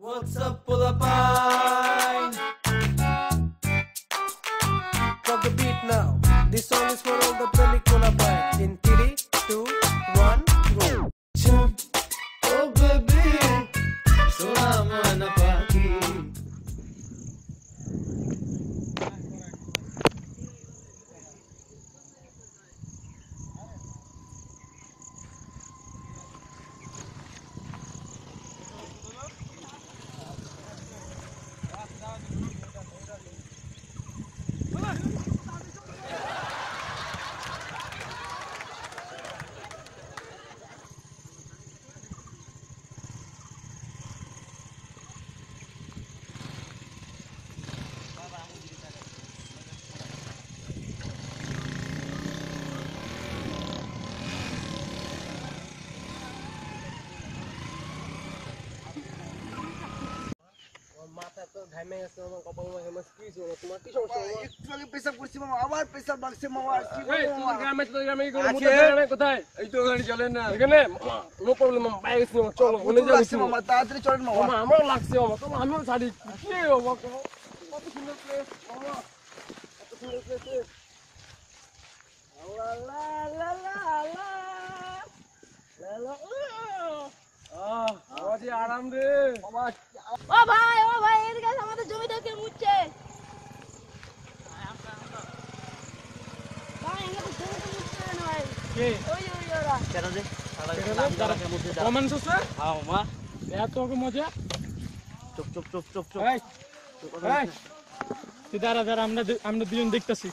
What's up, Pulapine? Drop the beat now. This song is for all the Pralik Pulapine. In 3, 2, 1, go. Oh baby, sulaman na paki. মাথা তো ঘামে গেছে আমার কপাল মাখে মাছ কি ছিল তোমার কি সমস্যা একটু আগে পেশাব করছি মামা আবার পেশাব লাগছে মামা আর কি এই তোর গ্রামে কি মুদা জায়গা কোথায় এই তো গাড়ি চলে না এখানে নো প্রবলেম মামা বাইরে গেছি মামা চলো ওনে যাচ্ছি মামা তাড়াতাড়ি চলেন মামা মামা আমার লাগছে মামা তো আমিও ছাড়ি কি মামা কত সুন্দর প্লেস মামা কত সুন্দর প্লেস লা লা লা লা লা লা আওয়াজে আরাম রে মামা ও ভাই এদিকে আমাদের জমিটা কে মুছছে ভাই আমাদের জমিটা মুছছে না ভাই কে ওই ওরা কেন রে তারা মুছছে দাও কমেন্ট আছে হ্যাঁ মামা এত ওকে মজা চুপ এই তুই দাঁড়া আমরা দুজন দেখতাছি